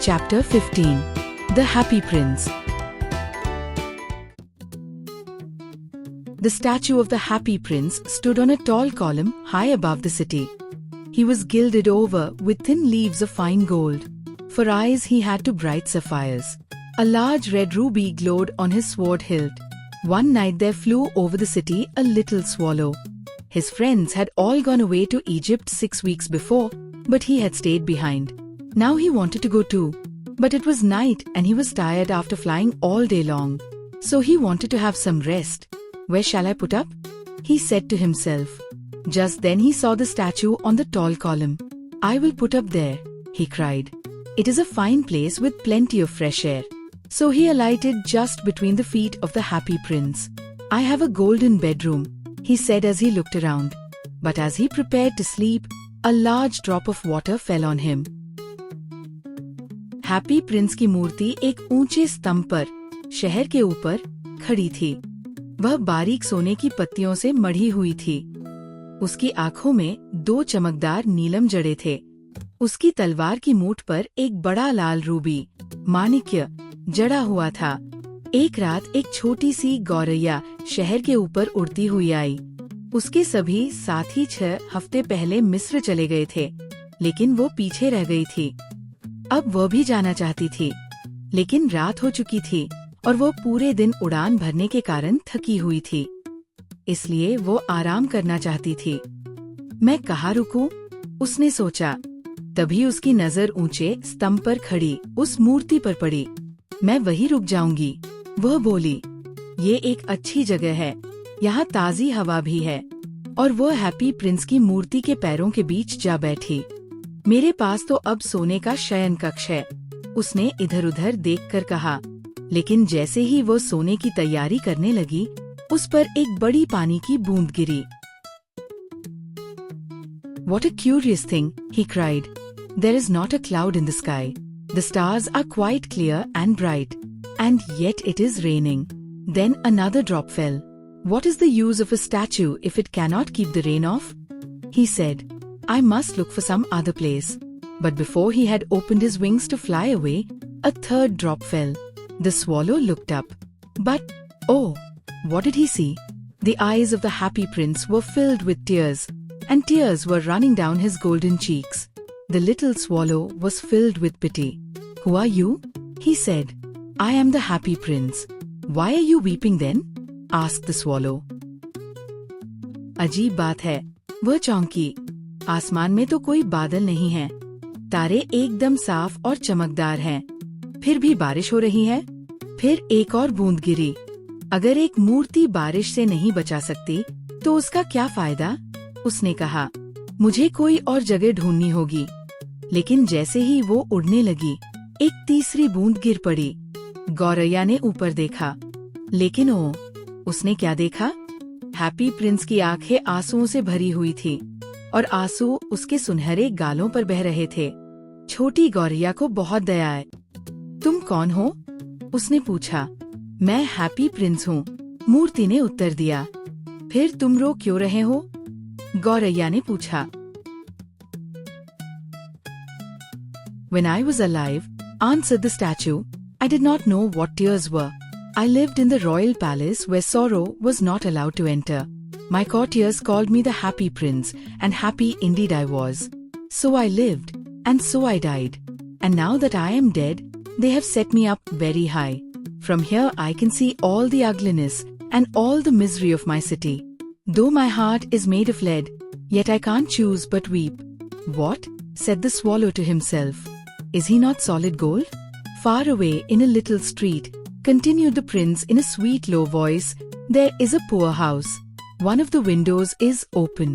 Chapter 15. The Happy Prince. The statue of the Happy Prince stood on a tall column high above the city. He was gilded over with thin leaves of fine gold. For eyes he had two bright sapphires. A large red ruby glowed on his sword hilt. One night there flew over the city a little swallow. His friends had all gone away to Egypt 6 weeks before, but he had stayed behind. Now he wanted to go too. But it was night and he was tired after flying all day long. So he wanted to have some rest. Where shall I put up? He said to himself. Just then he saw the statue on the tall column. I will put up there, he cried. It is a fine place with plenty of fresh air. So he alighted just between the feet of the Happy Prince. I have a golden bedroom, he said as he looked around. But as he prepared to sleep, a large drop of water fell on him. Happy Prince की मूर्ति एक ऊंचे स्तंभ पर शहर के ऊपर खड़ी थी। वह बारीक सोने की पत्तियों से मढ़ी हुई थी। उसकी आंखों में 2 चमकदार नीलम जड़े थे। उसकी तलवार की मूठ पर एक बड़ा लाल रूबी माणिक्य जड़ा हुआ था। एक रात एक छोटी सी गौरैया शहर के ऊपर उड़ती हुई आई। उसके सभी साथी 6 हफ्ते पहले मिस्र चले गए थे, लेकिन वो पीछे रह गई थी। अब वह भी जाना चाहती थी, लेकिन रात हो चुकी थी और वो पूरे दिन उड़ान भरने के कारण थकी हुई थी। इसलिए वो आराम करना चाहती थी। मैं कहाँ रुकूं? उसने सोचा। तभी उसकी नजर ऊंचे स्तंभ पर खड़ी उस मूर्ति पर पड़ी। मैं वहीं रुक जाऊंगी, वह बोली। ये एक अच्छी जगह है, यहाँ ताजी हवा भी है। और वो हैप्पी प्रिंस की मूर्ति के पैरों के बीच जा बैठी। मेरे पास तो अब सोने का शयन कक्ष है, उसने इधर उधर देखकर कहा। लेकिन जैसे ही वो सोने की तैयारी करने लगी, उस पर एक बड़ी पानी की बूंद गिरी। What a curious thing, he cried. There is not a cloud in the sky. The stars are quite clear and bright. And yet it is raining. Then another drop fell. What is the use of a statue if it cannot keep the rain off? He said. I must look for some other place. But before he had opened his wings to fly away, a third drop fell. The swallow looked up. But, oh, what did he see? The eyes of the Happy Prince were filled with tears, and tears were running down his golden cheeks. The little swallow was filled with pity. Who are you? He said. I am the Happy Prince. Why are you weeping then? Asked the swallow. अजीब बात है, वह चौंकी। आसमान में तो कोई बादल नहीं है। तारे एकदम साफ और चमकदार हैं। फिर भी बारिश हो रही है। फिर एक और बूंद गिरी। अगर एक मूर्ति बारिश से नहीं बचा सकती, तो उसका क्या फायदा? उसने कहा। मुझे कोई और जगह ढूंढनी होगी। लेकिन जैसे ही वो उड़ने लगी, एक तीसरी बूंद गिर पड़ी। गौरैया ने ऊपर देखा, लेकिन उसने क्या देखा? हैप्पी प्रिंस की आंखें आंसुओं से भरी हुई थी और आंसू उसके सुनहरे गालों पर बह रहे थे। छोटी गौरैया को बहुत दया आई। तुम कौन हो? उसने पूछा। मैं हैप्पी प्रिंस हूँ, मूर्ति ने उत्तर दिया। फिर तुम रो क्यों रहे हो? गौरैया ने पूछा। When I was alive, answered the statue, I did not know what tears were. I lived in the royal palace where sorrow was not allowed to enter. My courtiers called me the Happy Prince, and happy indeed I was. So I lived, and so I died. And now that I am dead, they have set me up very high. From here I can see all the ugliness and all the misery of my city. Though my heart is made of lead, yet I can't choose but weep. What? Said the swallow to himself. Is he not solid gold? Far away in a little street, continued the prince in a sweet low voice, there is a poor house. One of the windows is open.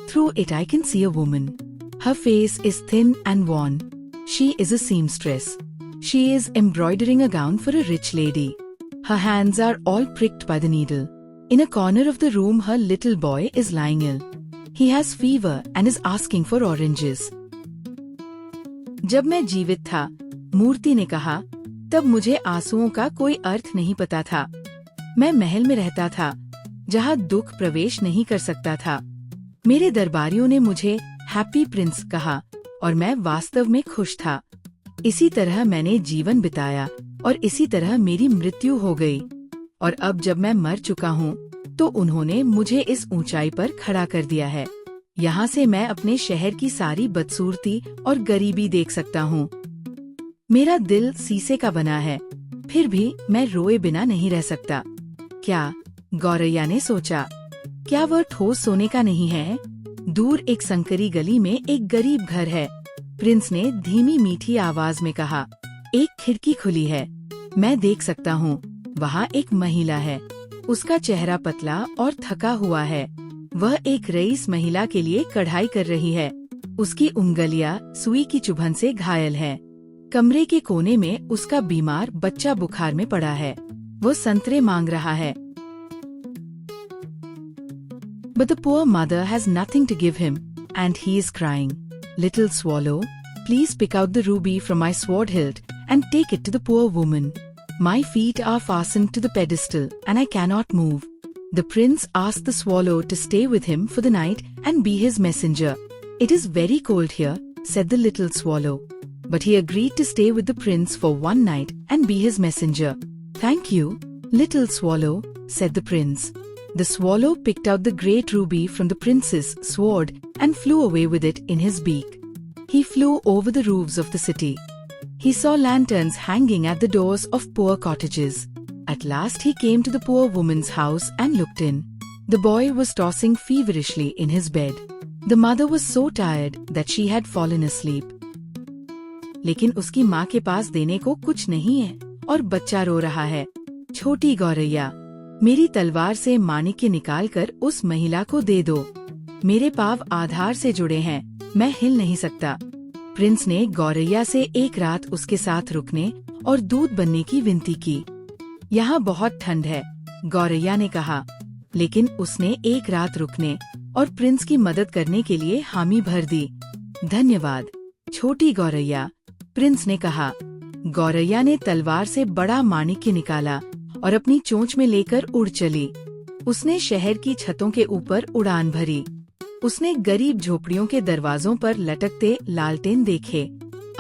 Through it I can see a woman. Her face is thin and worn. She is a seamstress. She is embroidering a gown for a rich lady. Her hands are all pricked by the needle. In a corner of the room her little boy is lying ill. He has fever and is asking for oranges. जब मैं जीवित था, मूर्ति ने कहा, तब मुझे आंसुओं का कोई अर्थ नहीं पता था। मैं महल में रहता था, जहाँ दुख प्रवेश नहीं कर सकता था। मेरे दरबारियों ने मुझे हैप्पी प्रिंस कहा और मैं वास्तव में खुश था। इसी तरह मैंने जीवन बिताया और इसी तरह मेरी मृत्यु हो गई। और अब जब मैं मर चुका हूँ तो उन्होंने मुझे इस ऊंचाई पर खड़ा कर दिया है। यहाँ से मैं अपने शहर की सारी बदसूरती और गरीबी देख सकता हूँ। मेरा दिल शीशे का बना है, फिर भी मैं रोए बिना नहीं रह सकता। क्या? गौरैया ने सोचा। क्या वह ठोस सोने का नहीं है? दूर एक संकरी गली में एक गरीब घर है। प्रिंस ने धीमी मीठी आवाज में कहा। एक खिड़की खुली है, मैं देख सकता हूँ। वहाँ एक महिला है। उसका चेहरा पतला और थका हुआ है। वह एक रईस महिला के लिए कढ़ाई कर रही है। उसकी उंगलियां सुई की चुभन से घायल हैं। कमरे के कोने में उसका बीमार बच्चा बुखार में पड़ा है। वो संतरे मांग रहा है। But the poor mother has nothing to give him, and he is crying. Little swallow, please pick out the ruby from my sword hilt and take it to the poor woman. My feet are fastened to the pedestal and I cannot move. The prince asked the swallow to stay with him for the night and be his messenger. It is very cold here, said the little swallow. But he agreed to stay with the prince for one night and be his messenger. Thank you, little swallow, said the prince. The swallow picked out the great ruby from the prince's sword and flew away with it in his beak. He flew over the roofs of the city. He saw lanterns hanging at the doors of poor cottages. At last he came to the poor woman's house and looked in. The boy was tossing feverishly in his bed. The mother was so tired that she had fallen asleep. लेकिन उसकी माँ के पास देने को कुछ नहीं है और बच्चा रो रहा है। छोटी गौरैया, मेरी तलवार से माणिक्य निकालकर उस महिला को दे दो। मेरे पाँव आधार से जुड़े हैं, मैं हिल नहीं सकता। प्रिंस ने गौरैया से एक रात उसके साथ रुकने और दूध बनने की विनती की। यहाँ बहुत ठंड है, गौरैया ने कहा, लेकिन उसने एक रात रुकने और प्रिंस की मदद करने के लिए हामी भर दी। धन्यवाद, छोटी गौरैया, प्रिंस ने कहा। गौरैया ने तलवार से बड़ा माणिक्य निकाला और अपनी चोंच में लेकर उड़ चली। उसने शहर की छतों के ऊपर उड़ान भरी। उसने गरीब झोपड़ियों के दरवाजों पर लटकते लालटेन देखे।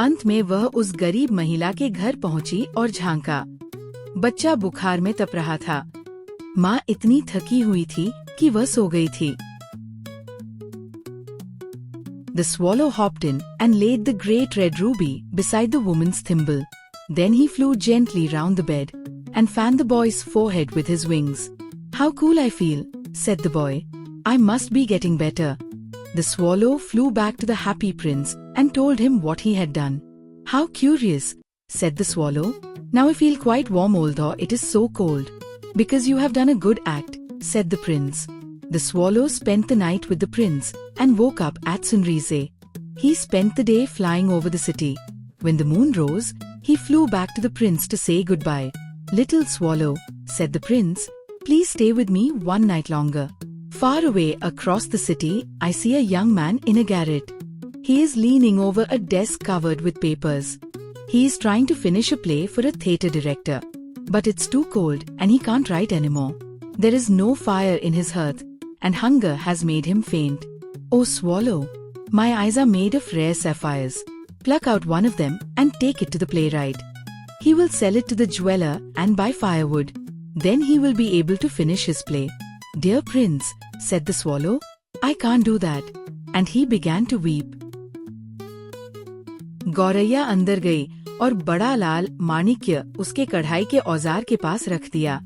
अंत में वह उस गरीब महिला के घर पहुंची और झांका। बच्चा बुखार में तप रहा था। माँ इतनी थकी हुई थी कि वह सो गई थी। The swallow hopped in and laid the great red ruby beside the woman's thimble. Then he flew gently round the bed and fanned the boy's forehead with his wings. How cool I feel, said the boy. I must be getting better. The swallow flew back to the happy prince and told him what he had done. How curious, said the swallow. Now I feel quite warm although it is so cold. Because you have done a good act, said the prince. The swallow spent the night with the prince and woke up at sunrise. He spent the day flying over the city. When the moon rose, he flew back to the prince to say goodbye. Little swallow, said the prince, please stay with me one night longer. Far away across the city, I see a young man in a garret. He is leaning over a desk covered with papers. He is trying to finish a play for a theatre director. But it's too cold and he can't write anymore. There is no fire in his hearth, and hunger has made him faint. Oh swallow, my eyes are made of rare sapphires. Pluck out one of them and take it to the playwright. He will sell it to the jeweler and buy firewood. Then he will be able to finish his play. Dear prince, said the swallow, I can't do that. And he began to weep. गौरैया अंदर गई और बड़ा लाल माणिक्य उसके कढ़ाई के औजार के पास रख दिया।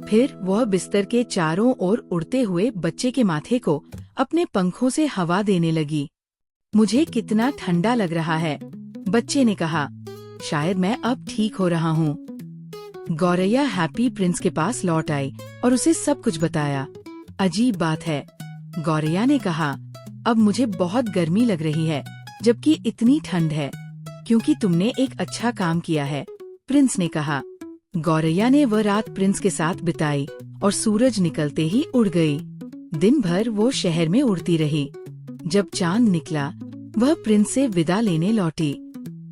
फिर वह बिस्तर के चारों ओर उड़ते हुए बच्चे के माथे को अपने पंखों से हवा देने लगी। मुझे कितना ठंडा लग रहा है, बच्चे ने कहा। शायद मैं अब ठीक हो रहा हूँ। गौरैया हैप्पी प्रिंस के पास लौट आई और उसे सब कुछ बताया। अजीब बात है, गौरैया ने कहा, अब मुझे बहुत गर्मी लग रही है, जबकि इतनी ठंड है, क्योंकि तुमने एक अच्छा काम किया है, प्रिंस ने कहा। गौरैया ने वह रात प्रिंस के साथ बिताई और सूरज निकलते ही उड़ गई। दिन भर वो शहर में उड़ती रही। जब चांद निकला, वह प्रिंस से विदा लेने लौटी।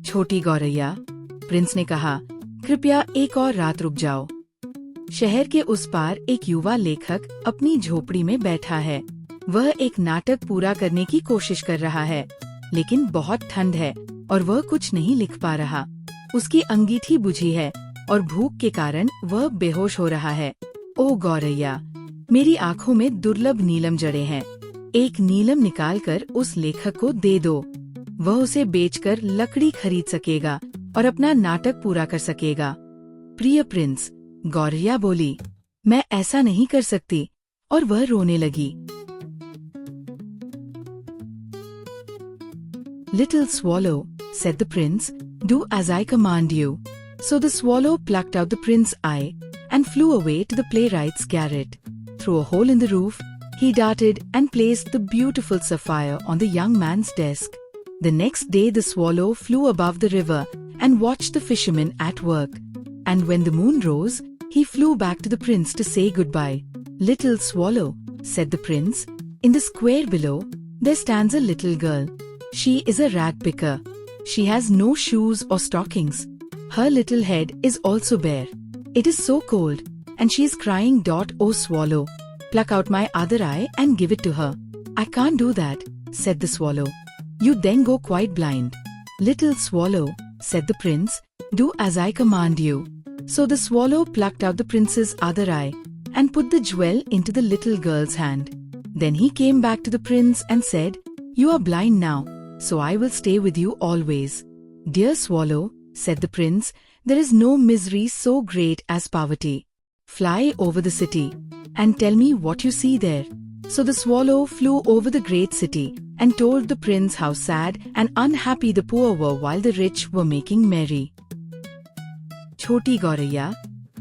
छोटी गौरैया, प्रिंस ने कहा, कृपया एक और रात रुक जाओ। शहर के उस पार एक युवा लेखक अपनी झोपड़ी में बैठा है। वह एक नाटक पूरा करने की कोशिश कर रहा है, लेकिन बहुत ठंड है और वह कुछ नहीं लिख पा रहा। उसकी अंगीठी बुझी है और भूख के कारण वह बेहोश हो रहा है। ओ गौरैया, मेरी आँखों में दुर्लभ नीलम जड़े हैं। एक नीलम निकालकर उस लेखक को दे दो। वह उसे बेचकर लकड़ी खरीद सकेगा और अपना नाटक पूरा कर सकेगा। प्रिय प्रिंस, गौरैया बोली, मैं ऐसा नहीं कर सकती, और वह रोने लगी। Little swallow, said the prince, do as I command you. So the swallow plucked out the prince's eye and flew away to the playwright's garret. Through a hole in the roof, he darted and placed the beautiful sapphire on the young man's desk. The next day the swallow flew above the river and watched the fishermen at work. And when the moon rose, he flew back to the prince to say goodbye. Little swallow, said the prince, in the square below, there stands a little girl. She is a rag picker. She has no shoes or stockings. Her little head is also bare. It is so cold, and she is crying. O swallow, pluck out my other eye and give it to her. I can't do that, said the swallow. You then go quite blind. Little swallow, said the prince, do as I command you. So the swallow plucked out the prince's other eye and put the jewel into the little girl's hand. Then he came back to the prince and said, You are blind now, so I will stay with you always. Dear swallow, said the prince, there is no misery so great as poverty. Fly over the city and tell me what you see there. So the swallow flew over the great city and told the prince how sad and unhappy the poor were while the rich were making merry. छोटी गौरैया,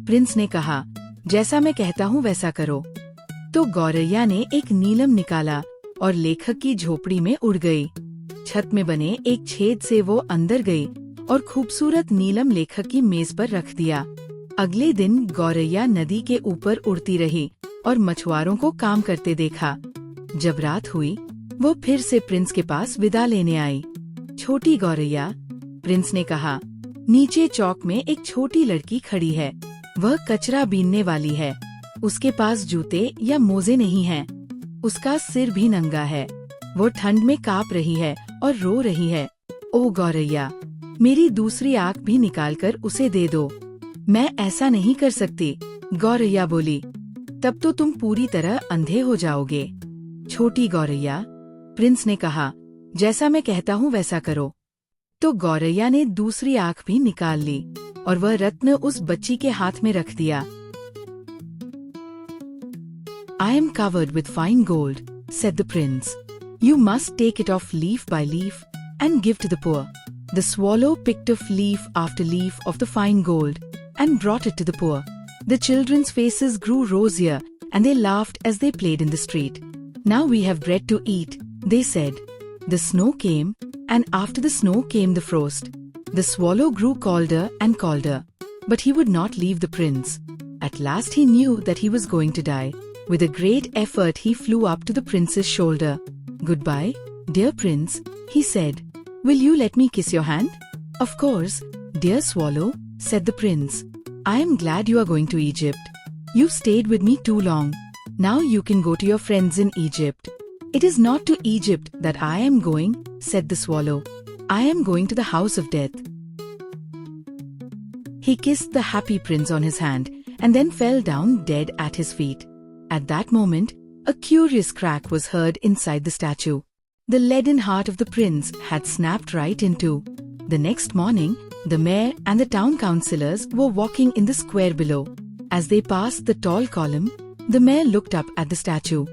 Prince ने कहा, जैसा मैं कहता हूँ वैसा करो। तो गौरैया ने एक नीलम निकाला और लेखक की झोपड़ी में उड़ गई। छत में बने एक छेद से वो अंदर गई और खूबसूरत नीलम लेखक की मेज पर रख दिया। अगले दिन गौरैया नदी के ऊपर उड़ती रही और मछुआरों को काम करते देखा। जब रात हुई, वो फिर से प्रिंस के पास विदा लेने आई। छोटी गौरैया, प्रिंस ने कहा, नीचे चौक में एक छोटी लड़की खड़ी है। वह कचरा बीनने वाली है। उसके पास जूते या मोजे नहीं हैं। उसका सिर भी नंगा है। वो ठंड में कांप रही है और रो रही है। ओ गौरैया, मेरी दूसरी आँख भी निकालकर उसे दे दो। मैं ऐसा नहीं कर सकती, गौरैया बोली। तब तो तुम पूरी तरह अंधे हो जाओगे। छोटी गौरैया, प्रिंस ने कहा, जैसा मैं कहता हूँ वैसा करो। तो गौरैया ने दूसरी आँख भी निकाल ली और वह रत्न उस बच्ची के हाथ में रख दिया। I am covered with fine gold, said the prince. You must take it off leaf by leaf and give to the poor. The swallow picked off leaf after leaf of the fine gold and brought it to the poor. The children's faces grew rosier and they laughed as they played in the street. Now we have bread to eat, they said. The snow came, and after the snow came the frost. The swallow grew colder and colder, but he would not leave the prince. At last he knew that he was going to die. With a great effort he flew up to the prince's shoulder. Goodbye, dear prince, he said. Will you let me kiss your hand? Of course, dear swallow, said the prince. I am glad you are going to Egypt. You've stayed with me too long. Now you can go to your friends in Egypt. It is not to Egypt that I am going, said the swallow. I am going to the house of death. He kissed the happy prince on his hand and then fell down dead at his feet. At that moment, a curious crack was heard inside the statue. The leaden heart of the prince had snapped right in two. The next morning, the mayor and the town councillors were walking in the square below. As they passed the tall column, the mayor looked up at the statue.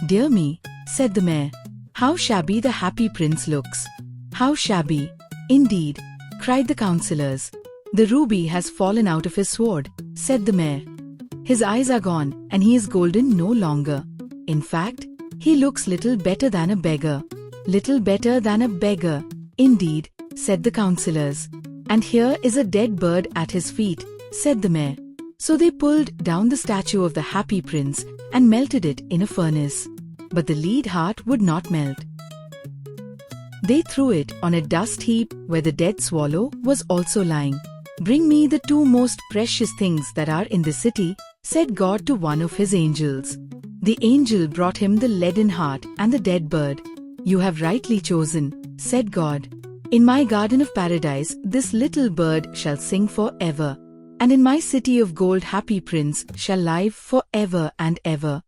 Dear me, said the mayor, how shabby the happy prince looks. How shabby, indeed, cried the councillors. The ruby has fallen out of his sword, said the mayor. His eyes are gone and he is golden no longer. In fact, he looks little better than a beggar. Little better than a beggar, indeed, said the councillors. And here is a dead bird at his feet, said the mayor. So they pulled down the statue of the happy prince and melted it in a furnace. But the lead heart would not melt. They threw it on a dust heap where the dead swallow was also lying. Bring me the two most precious things that are in the city, said God to one of his angels. The angel brought him the leaden heart and the dead bird. You have rightly chosen, said God. In my garden of paradise, this little bird shall sing forever. And in my city of gold, happy prince shall live forever and ever.